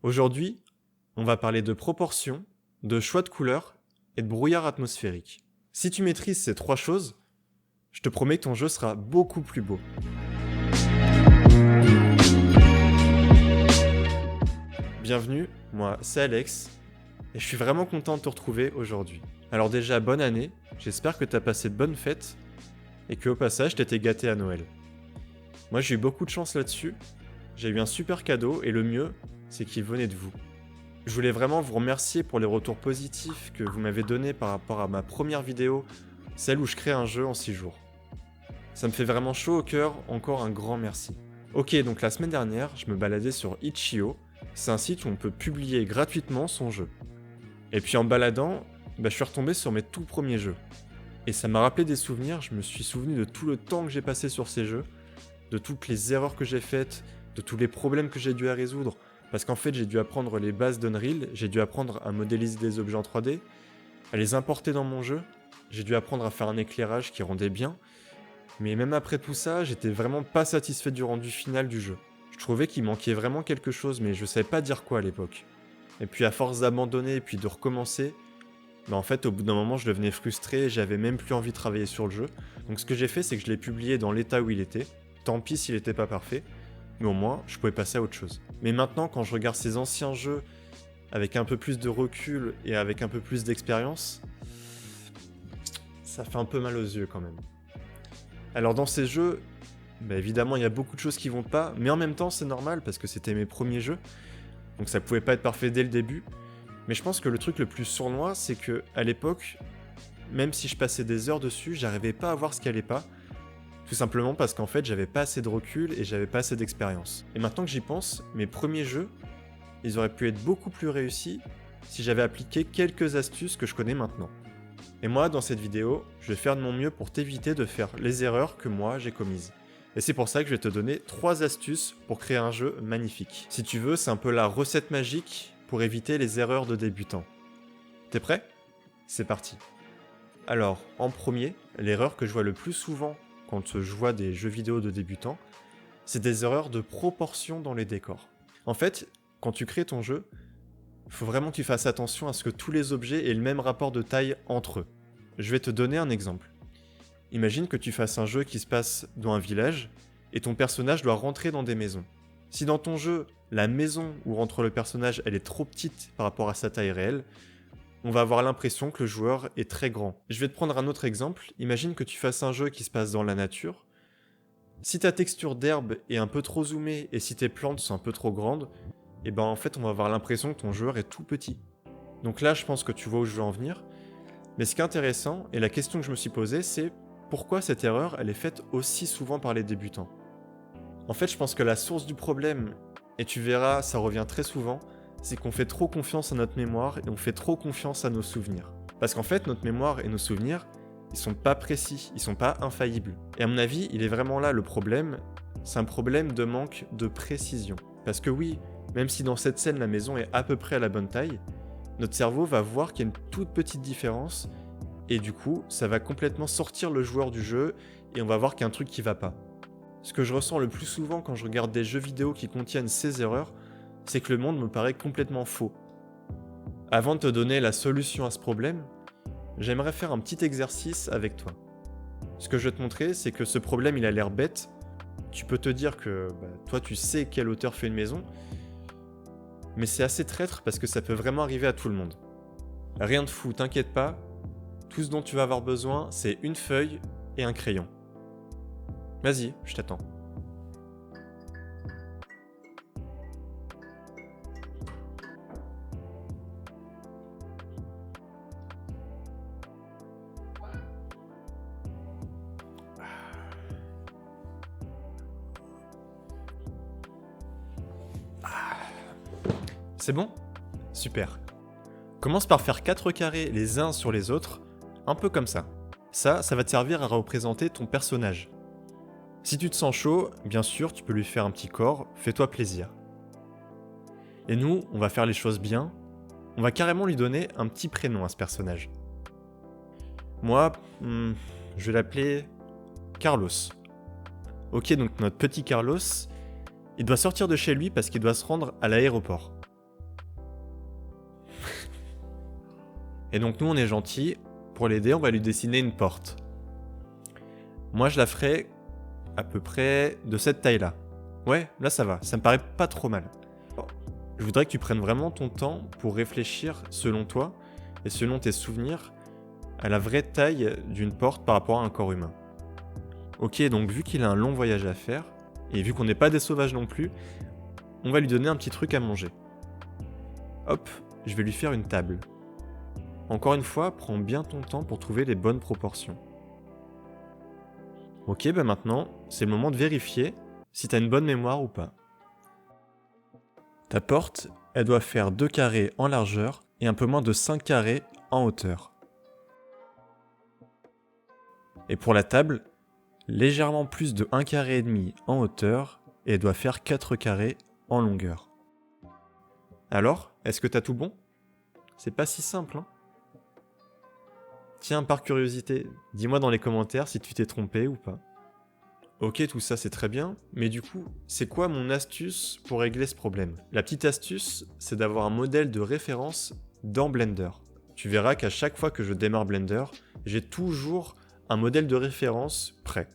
Aujourd'hui, on va parler de proportion, de choix de couleurs et de brouillard atmosphérique. Si tu maîtrises ces trois choses, je te promets que ton jeu sera beaucoup plus beau. Bienvenue, moi c'est Alex, et je suis vraiment content de te retrouver aujourd'hui. Alors déjà, bonne année, j'espère que tu as passé de bonnes fêtes, et que au passage t'étais gâté à Noël. Moi j'ai eu beaucoup de chance là-dessus, j'ai eu un super cadeau, et le mieux, c'est qu'il venait de vous. Je voulais vraiment vous remercier pour les retours positifs que vous m'avez donnés par rapport à ma première vidéo, celle où je crée un jeu en 6 jours. Ça me fait vraiment chaud au cœur, encore un grand merci. Ok, donc la semaine dernière, je me baladais sur Itch.io, c'est un site où on peut publier gratuitement son jeu. Et puis en baladant, je suis retombé sur mes tout premiers jeux. Et ça m'a rappelé des souvenirs, je me suis souvenu de tout le temps que j'ai passé sur ces jeux, de toutes les erreurs que j'ai faites, de tous les problèmes que j'ai dû à résoudre, parce qu'en fait j'ai dû apprendre les bases d'Unreal, j'ai dû apprendre à modéliser des objets en 3D, à les importer dans mon jeu, j'ai dû apprendre à faire un éclairage qui rendait bien, mais même après tout ça, j'étais vraiment pas satisfait du rendu final du jeu. Je trouvais qu'il manquait vraiment quelque chose, mais je savais pas dire quoi à l'époque. Et puis à force d'abandonner et puis de recommencer, en fait au bout d'un moment je devenais frustré et j'avais même plus envie de travailler sur le jeu. Donc ce que j'ai fait c'est que je l'ai publié dans l'état où il était, tant pis s'il était pas parfait, mais au moins je pouvais passer à autre chose. Mais maintenant quand je regarde ces anciens jeux avec un peu plus de recul et avec un peu plus d'expérience, ça fait un peu mal aux yeux quand même. Alors dans ces jeux, évidemment il y a beaucoup de choses qui vont pas, mais en même temps c'est normal parce que c'était mes premiers jeux, donc ça pouvait pas être parfait dès le début. Mais je pense que le truc le plus sournois, c'est que à l'époque, même si je passais des heures dessus, j'arrivais pas à voir ce qui allait pas, tout simplement parce qu'en fait j'avais pas assez de recul et j'avais pas assez d'expérience. Et maintenant que j'y pense, mes premiers jeux, ils auraient pu être beaucoup plus réussis si j'avais appliqué quelques astuces que je connais maintenant. Et moi, dans cette vidéo, je vais faire de mon mieux pour t'éviter de faire les erreurs que moi j'ai commises. Et c'est pour ça que je vais te donner 3 astuces pour créer un jeu magnifique. Si tu veux, c'est un peu la recette magique pour éviter les erreurs de débutants. T'es prêt ? C'est parti. Alors, en premier, l'erreur que je vois le plus souvent quand je vois des jeux vidéo de débutants, c'est des erreurs de proportion dans les décors. En fait, quand tu crées ton jeu, il faut vraiment que tu fasses attention à ce que tous les objets aient le même rapport de taille entre eux. Je vais te donner un exemple. Imagine que tu fasses un jeu qui se passe dans un village et ton personnage doit rentrer dans des maisons. Si dans ton jeu, la maison où rentre le personnage elle est trop petite par rapport à sa taille réelle, on va avoir l'impression que le joueur est très grand. Je vais te prendre un autre exemple. Imagine que tu fasses un jeu qui se passe dans la nature. Si ta texture d'herbe est un peu trop zoomée et si tes plantes sont un peu trop grandes, en fait on va avoir l'impression que ton joueur est tout petit. Donc là je pense que tu vois où je veux en venir. Mais ce qui est intéressant, et la question que je me suis posée, c'est pourquoi cette erreur elle est faite aussi souvent par les débutants. En fait je pense que la source du problème, et tu verras ça revient très souvent, c'est qu'on fait trop confiance à notre mémoire et on fait trop confiance à nos souvenirs. Parce qu'en fait notre mémoire et nos souvenirs, ils sont pas précis, ils sont pas infaillibles. Et à mon avis, il est vraiment là le problème, c'est un problème de manque de précision. Parce que oui, même si dans cette scène la maison est à peu près à la bonne taille, notre cerveau va voir qu'il y a une toute petite différence et du coup ça va complètement sortir le joueur du jeu et on va voir qu'il y a un truc qui va pas. Ce que je ressens le plus souvent quand je regarde des jeux vidéo qui contiennent ces erreurs, c'est que le monde me paraît complètement faux. Avant de te donner la solution à ce problème, j'aimerais faire un petit exercice avec toi. Ce que je vais te montrer, c'est que ce problème il a l'air bête. Tu peux te dire que toi tu sais quel auteur fait une maison, mais c'est assez traître parce que ça peut vraiment arriver à tout le monde. Rien de fou, t'inquiète pas, tout ce dont tu vas avoir besoin, c'est une feuille et un crayon. Vas-y, je t'attends. C'est bon ? Super. Commence par faire 4 carrés les uns sur les autres, un peu comme ça. Ça va te servir à représenter ton personnage. Si tu te sens chaud, bien sûr, tu peux lui faire un petit corps, fais-toi plaisir. Et nous, on va faire les choses bien, on va carrément lui donner un petit prénom à ce personnage. Moi, je vais l'appeler Carlos. Ok, donc notre petit Carlos, il doit sortir de chez lui parce qu'il doit se rendre à l'aéroport. Et donc nous on est gentil, pour l'aider on va lui dessiner une porte. Moi je la ferai à peu près de cette taille-là. Ouais, là ça va, ça me paraît pas trop mal. Je voudrais que tu prennes vraiment ton temps pour réfléchir selon toi et selon tes souvenirs à la vraie taille d'une porte par rapport à un corps humain. Ok, donc vu qu'il a un long voyage à faire, et vu qu'on n'est pas des sauvages non plus, on va lui donner un petit truc à manger. Hop, je vais lui faire une table. Encore une fois, prends bien ton temps pour trouver les bonnes proportions. Ok, bah maintenant, c'est le moment de vérifier si tu as une bonne mémoire ou pas. Ta porte, elle doit faire 2 carrés en largeur et un peu moins de 5 carrés en hauteur. Et pour la table, légèrement plus de 1,5 carré en hauteur et elle doit faire 4 carrés en longueur. Alors, est-ce que t'as tout bon? C'est pas si simple, hein? Tiens, par curiosité, dis-moi dans les commentaires si tu t'es trompé ou pas. Ok, tout ça c'est très bien, mais du coup, c'est quoi mon astuce pour régler ce problème? La petite astuce, c'est d'avoir un modèle de référence dans Blender. Tu verras qu'à chaque fois que je démarre Blender, j'ai toujours un modèle de référence prêt.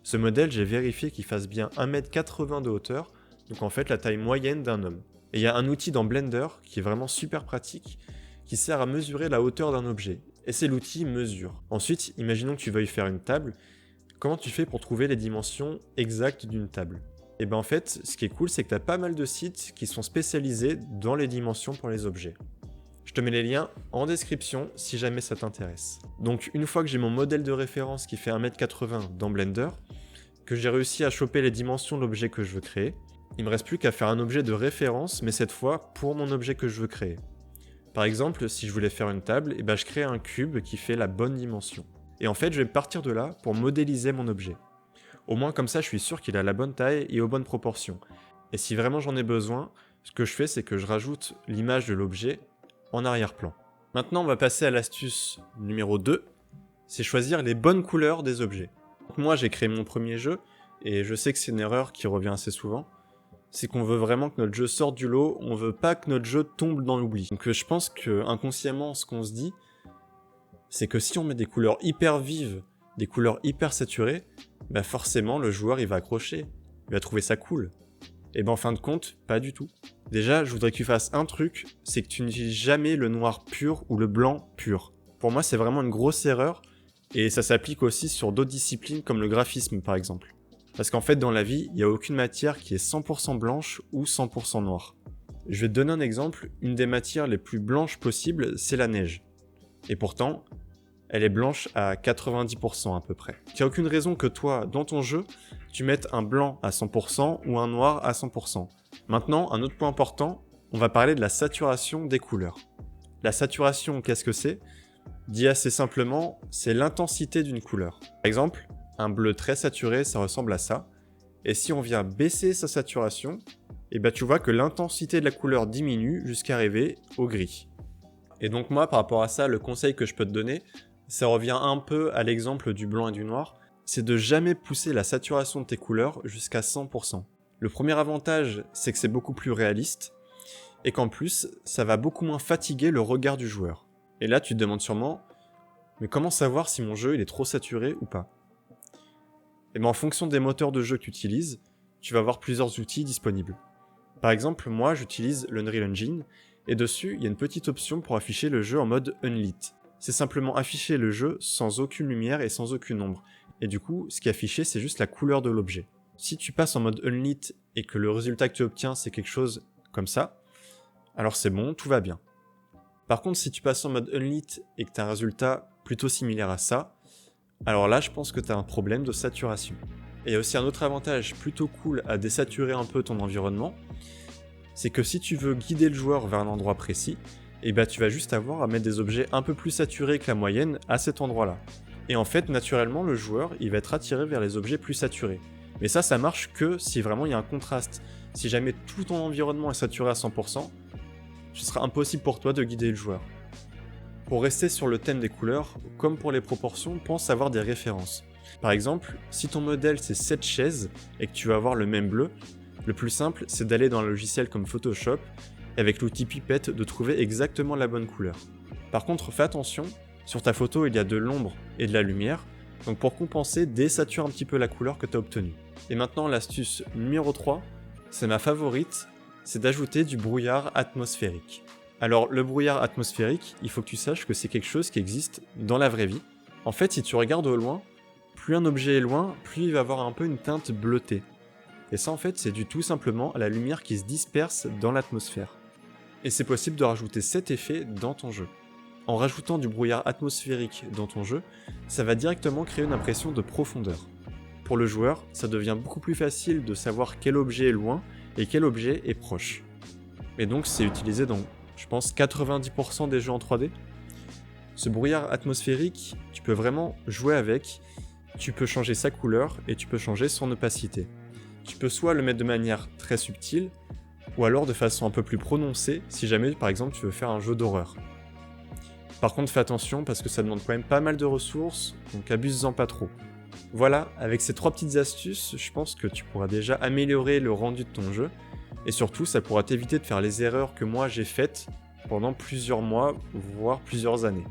Ce modèle, j'ai vérifié qu'il fasse bien 1,80 m de hauteur, donc en fait la taille moyenne d'un homme. Et il y a un outil dans Blender qui est vraiment super pratique, qui sert à mesurer la hauteur d'un objet. Et c'est l'outil mesure. Ensuite, imaginons que tu veuilles faire une table. Comment tu fais pour trouver les dimensions exactes d'une table? Et ben en fait, ce qui est cool, c'est que tu as pas mal de sites qui sont spécialisés dans les dimensions pour les objets. Je te mets les liens en description si jamais ça t'intéresse. Donc une fois que j'ai mon modèle de référence qui fait 1,80 m dans Blender, que j'ai réussi à choper les dimensions de l'objet que je veux créer, il me reste plus qu'à faire un objet de référence, mais cette fois pour mon objet que je veux créer. Par exemple, si je voulais faire une table, et ben je crée un cube qui fait la bonne dimension. Et en fait, je vais partir de là pour modéliser mon objet. Au moins comme ça, je suis sûr qu'il a la bonne taille et aux bonnes proportions. Et si vraiment j'en ai besoin, ce que je fais, c'est que je rajoute l'image de l'objet en arrière-plan. Maintenant, on va passer à l'astuce numéro 2, c'est choisir les bonnes couleurs des objets. Donc moi, j'ai créé mon premier jeu, et je sais que c'est une erreur qui revient assez souvent, c'est qu'on veut vraiment que notre jeu sorte du lot, on veut pas que notre jeu tombe dans l'oubli. Donc je pense que inconsciemment, ce qu'on se dit, c'est que si on met des couleurs hyper vives, des couleurs hyper saturées, bah forcément le joueur il va accrocher, il va trouver ça cool. Et ben en fin de compte, pas du tout. Déjà, je voudrais que tu fasses un truc, c'est que tu n'utilises jamais le noir pur ou le blanc pur. Pour moi, c'est vraiment une grosse erreur, et ça s'applique aussi sur d'autres disciplines comme le graphisme par exemple. Parce qu'en fait, dans la vie, il n'y a aucune matière qui est 100% blanche ou 100% noire. Je vais te donner un exemple, une des matières les plus blanches possibles, c'est la neige. Et pourtant, elle est blanche à 90% à peu près. Il n'y a aucune raison que toi, dans ton jeu, tu mettes un blanc à 100% ou un noir à 100%. Maintenant, un autre point important, on va parler de la saturation des couleurs. La saturation, qu'est-ce que c'est? Dit assez simplement, c'est l'intensité d'une couleur. Par exemple, un bleu très saturé, ça ressemble à ça. Et si on vient baisser sa saturation, et ben tu vois que l'intensité de la couleur diminue jusqu'à arriver au gris. Et donc moi, par rapport à ça, le conseil que je peux te donner, ça revient un peu à l'exemple du blanc et du noir, c'est de jamais pousser la saturation de tes couleurs jusqu'à 100%. Le premier avantage, c'est que c'est beaucoup plus réaliste, et qu'en plus, ça va beaucoup moins fatiguer le regard du joueur. Et là, tu te demandes sûrement, mais comment savoir si mon jeu il est trop saturé ou pas? Et bien en fonction des moteurs de jeu que tu utilises, tu vas avoir plusieurs outils disponibles. Par exemple, moi j'utilise l'Unreal Engine, et dessus, il y a une petite option pour afficher le jeu en mode Unlit. C'est simplement afficher le jeu sans aucune lumière et sans aucune ombre. Et du coup, ce qui est affiché, c'est juste la couleur de l'objet. Si tu passes en mode Unlit et que le résultat que tu obtiens, c'est quelque chose comme ça, alors c'est bon, tout va bien. Par contre, si tu passes en mode Unlit et que tu as un résultat plutôt similaire à ça, alors là, je pense que tu as un problème de saturation. Et il y a aussi un autre avantage plutôt cool à désaturer un peu ton environnement, c'est que si tu veux guider le joueur vers un endroit précis, et bah tu vas juste avoir à mettre des objets un peu plus saturés que la moyenne à cet endroit-là. Et en fait, naturellement, le joueur, il va être attiré vers les objets plus saturés. Mais ça marche que si vraiment il y a un contraste. Si jamais tout ton environnement est saturé à 100%, ce sera impossible pour toi de guider le joueur. Pour rester sur le thème des couleurs, comme pour les proportions, pense avoir des références. Par exemple, si ton modèle c'est 7 chaises et que tu vas avoir le même bleu, le plus simple c'est d'aller dans un logiciel comme Photoshop et avec l'outil pipette de trouver exactement la bonne couleur. Par contre, fais attention, sur ta photo il y a de l'ombre et de la lumière, donc pour compenser, désature un petit peu la couleur que tu as obtenue. Et maintenant l'astuce numéro 3, c'est ma favorite, c'est d'ajouter du brouillard atmosphérique. Alors le brouillard atmosphérique, il faut que tu saches que c'est quelque chose qui existe dans la vraie vie. En fait, si tu regardes au loin, plus un objet est loin, plus il va avoir un peu une teinte bleutée. Et ça en fait, c'est dû tout simplement à la lumière qui se disperse dans l'atmosphère. Et c'est possible de rajouter cet effet dans ton jeu. En rajoutant du brouillard atmosphérique dans ton jeu, ça va directement créer une impression de profondeur. Pour le joueur, ça devient beaucoup plus facile de savoir quel objet est loin et quel objet est proche. Et donc c'est utilisé dans, je pense, 90% des jeux en 3D. Ce brouillard atmosphérique, tu peux vraiment jouer avec, tu peux changer sa couleur et tu peux changer son opacité. Tu peux soit le mettre de manière très subtile, ou alors de façon un peu plus prononcée si jamais par exemple tu veux faire un jeu d'horreur. Par contre fais attention parce que ça demande quand même pas mal de ressources, donc abuse-en pas trop. Voilà, avec ces 3 petites astuces, je pense que tu pourras déjà améliorer le rendu de ton jeu, et surtout ça pourra t'éviter de faire les erreurs que moi j'ai faites pendant plusieurs mois, voire plusieurs années.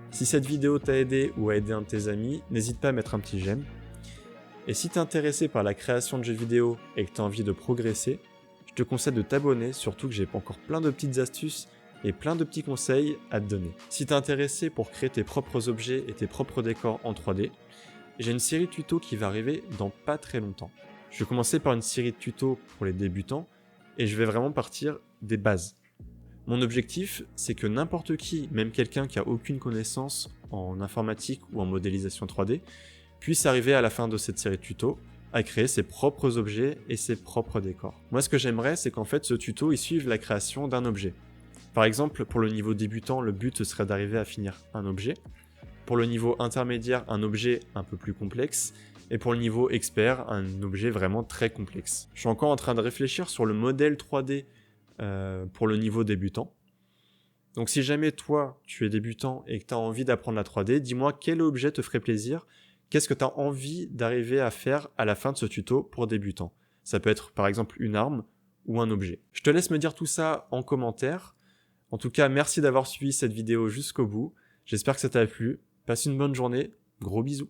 Si cette vidéo t'a aidé ou a aidé un de tes amis, n'hésite pas à mettre un petit j'aime. Et si t'es intéressé par la création de jeux vidéo et que t'as envie de progresser, je te conseille de t'abonner, surtout que j'ai encore plein de petites astuces et plein de petits conseils à te donner. Si t'es intéressé pour créer tes propres objets et tes propres décors en 3D, j'ai une série de tutos qui va arriver dans pas très longtemps. Je vais commencer par une série de tutos pour les débutants et je vais vraiment partir des bases. Mon objectif, c'est que n'importe qui, même quelqu'un qui a aucune connaissance en informatique ou en modélisation 3D, puisse arriver à la fin de cette série de tutos à créer ses propres objets et ses propres décors. Moi, ce que j'aimerais, c'est qu'en fait, ce tuto, il suive la création d'un objet. Par exemple, pour le niveau débutant, le but serait d'arriver à finir un objet. Pour le niveau intermédiaire, un objet un peu plus complexe. Et pour le niveau expert, un objet vraiment très complexe. Je suis encore en train de réfléchir sur le modèle 3D pour le niveau débutant. Donc si jamais toi, tu es débutant et que tu as envie d'apprendre la 3D, dis-moi quel objet te ferait plaisir. Qu'est-ce que tu as envie d'arriver à faire à la fin de ce tuto pour débutants? Ça peut être par exemple une arme ou un objet. Je te laisse me dire tout ça en commentaire. En tout cas, merci d'avoir suivi cette vidéo jusqu'au bout. J'espère que ça t'a plu. Passe une bonne journée. Gros bisous.